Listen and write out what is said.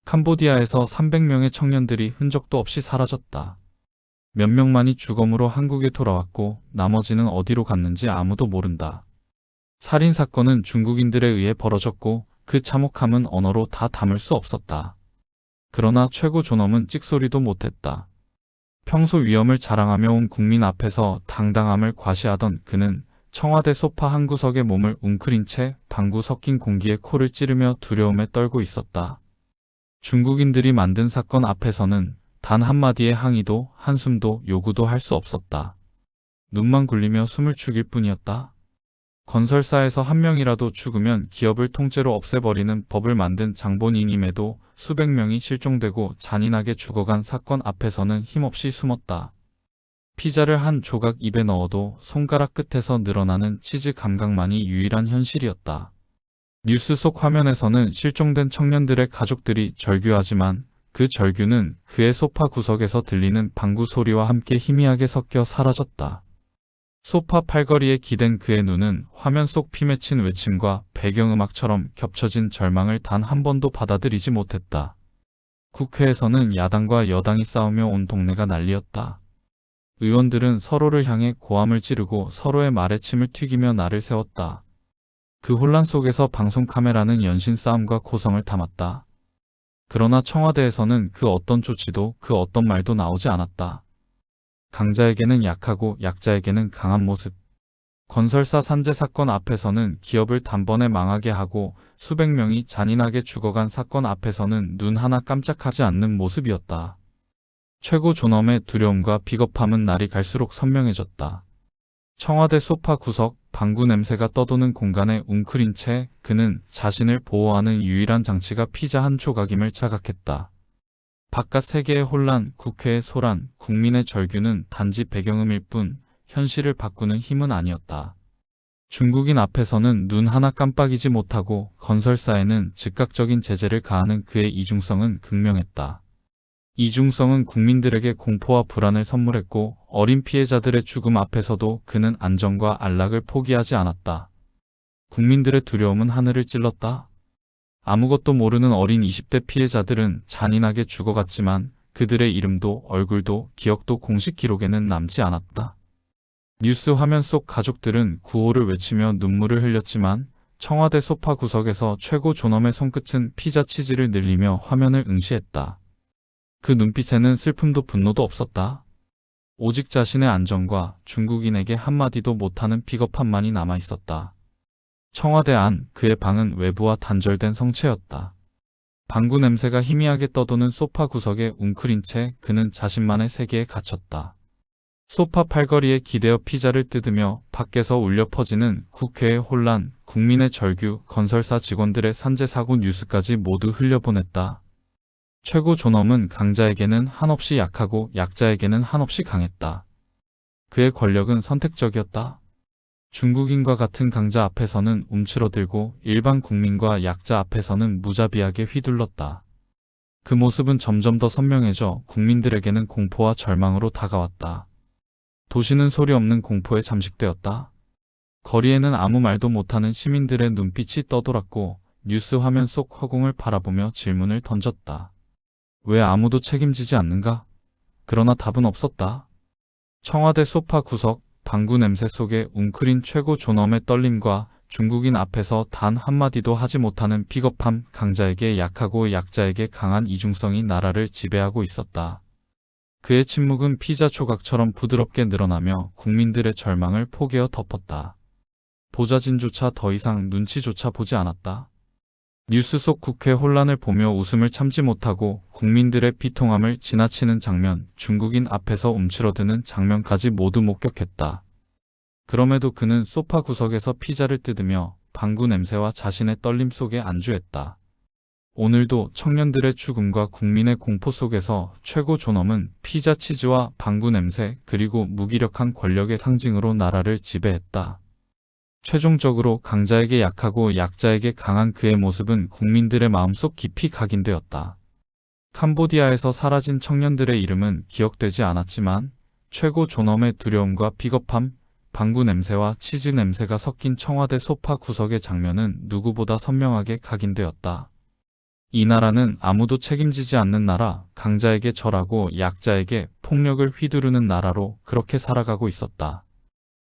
캄보디아에서 300명의 청년들이 흔적도 없이 사라졌다. 몇 명만이 주검으로 한국에 돌아왔고 나머지는 어디로 갔는지 아무도 모른다. 살인 사건은 중국인들에 의해 벌어졌고 그 참혹함은 언어로 다 담을 수 없었다. 그러나 최고 존엄은 찍소리도 못했다. 평소 위엄을 자랑하며 온 국민 앞에서 당당함을 과시하던 그는 청와대 소파 한 구석에 몸을 웅크린 채 방구 섞인 공기에 코를 찌르며 두려움에 떨고 있었다. 중국인들이 만든 사건 앞에서는 단 한마디의 항의도 한숨도 요구도 할 수 없었다. 눈만 굴리며 숨을 죽일 뿐이었다. 건설사에서 한 명이라도 죽으면 기업을 통째로 없애버리는 법을 만든 장본인임에도 수백 명이 실종되고 잔인하게 죽어간 사건 앞에서는 힘없이 숨었다. 피자를 한 조각 입에 넣어도 손가락 끝에서 늘어나는 치즈 감각만이 유일한 현실이었다. 뉴스 속 화면에서는 실종된 청년들의 가족들이 절규하지만 그 절규는 그의 소파 구석에서 들리는 방구 소리와 함께 희미하게 섞여 사라졌다. 소파 팔걸이에 기댄 그의 눈은 화면 속 피맺힌 외침과 배경음악처럼 겹쳐진 절망을 단 한 번도 받아들이지 못했다. 국회에서는 야당과 여당이 싸우며 온 동네가 난리였다. 의원들은 서로를 향해 고함을 지르고 서로의 말에 침을 튀기며 날을 세웠다. 그 혼란 속에서 방송 카메라는 연신 싸움과 고성을 담았다. 그러나 청와대에서는 그 어떤 조치도 그 어떤 말도 나오지 않았다. 강자에게는 약하고 약자에게는 강한 모습. 건설사 산재 사건 앞에서는 기업을 단번에 망하게 하고 수백 명이 잔인하게 죽어간 사건 앞에서는 눈 하나 깜짝하지 않는 모습이었다. 최고 존엄의 두려움과 비겁함은 날이 갈수록 선명해졌다. 청와대 소파 구석, 방구 냄새가 떠도는 공간에 웅크린 채 그는 자신을 보호하는 유일한 장치가 피자 한 조각임을 자각했다. 바깥 세계의 혼란, 국회의 소란, 국민의 절규는 단지 배경음일 뿐 현실을 바꾸는 힘은 아니었다. 중국인 앞에서는 눈 하나 깜빡이지 못하고 건설사에는 즉각적인 제재를 가하는 그의 이중성은 극명했다. 이중성은 국민들에게 공포와 불안을 선물했고 어린 피해자들의 죽음 앞에서도 그는 안정과 안락을 포기하지 않았다. 국민들의 두려움은 하늘을 찔렀다. 아무것도 모르는 어린 20대 피해자들은 잔인하게 죽어갔지만 그들의 이름도 얼굴도 기억도 공식 기록에는 남지 않았다. 뉴스 화면 속 가족들은 구호를 외치며 눈물을 흘렸지만 청와대 소파 구석에서 최고 존엄의 손끝은 피자 치즈를 늘리며 화면을 응시했다. 그 눈빛에는 슬픔도 분노도 없었다. 오직 자신의 안정과 중국인에게 한마디도 못하는 비겁함만이 남아있었다. 청와대 안 그의 방은 외부와 단절된 성체였다. 방구 냄새가 희미하게 떠도는 소파 구석에 웅크린 채 그는 자신만의 세계에 갇혔다. 소파 팔걸이에 기대어 피자를 뜯으며 밖에서 울려 퍼지는 국회의 혼란, 국민의 절규, 건설사 직원들의 산재 사고 뉴스까지 모두 흘려보냈다. 최고 존엄은 강자에게는 한없이 약하고 약자에게는 한없이 강했다. 그의 권력은 선택적이었다. 중국인과 같은 강자 앞에서는 움츠러들고 일반 국민과 약자 앞에서는 무자비하게 휘둘렀다. 그 모습은 점점 더 선명해져 국민들에게는 공포와 절망으로 다가왔다. 도시는 소리 없는 공포에 잠식되었다. 거리에는 아무 말도 못하는 시민들의 눈빛이 떠돌았고 뉴스 화면 속 허공을 바라보며 질문을 던졌다. 왜 아무도 책임지지 않는가? 그러나 답은 없었다. 청와대 소파 구석, 방구 냄새 속에 웅크린 최고 존엄의 떨림과 중국인 앞에서 단 한마디도 하지 못하는 비겁함, 강자에게 약하고 약자에게 강한 이중성이 나라를 지배하고 있었다. 그의 침묵은 피자 조각처럼 부드럽게 늘어나며 국민들의 절망을 포개어 덮었다. 보좌진조차 더 이상 눈치조차 보지 않았다. 뉴스 속 국회 혼란을 보며 웃음을 참지 못하고 국민들의 비통함을 지나치는 장면, 중국인 앞에서 움츠러드는 장면까지 모두 목격했다. 그럼에도 그는 소파 구석에서 피자를 뜯으며 방구 냄새와 자신의 떨림 속에 안주했다. 오늘도 청년들의 죽음과 국민의 공포 속에서 최고 존엄은 피자 치즈와 방구 냄새 그리고 무기력한 권력의 상징으로 나라를 지배했다. 최종적으로 강자에게 약하고 약자에게 강한 그의 모습은 국민들의 마음속 깊이 각인되었다. 캄보디아에서 사라진 청년들의 이름은 기억되지 않았지만 최고 존엄의 두려움과 비겁함, 방구 냄새와 치즈 냄새가 섞인 청와대 소파 구석의 장면은 누구보다 선명하게 각인되었다. 이 나라는 아무도 책임지지 않는 나라, 강자에게 절하고 약자에게 폭력을 휘두르는 나라로 그렇게 살아가고 있었다.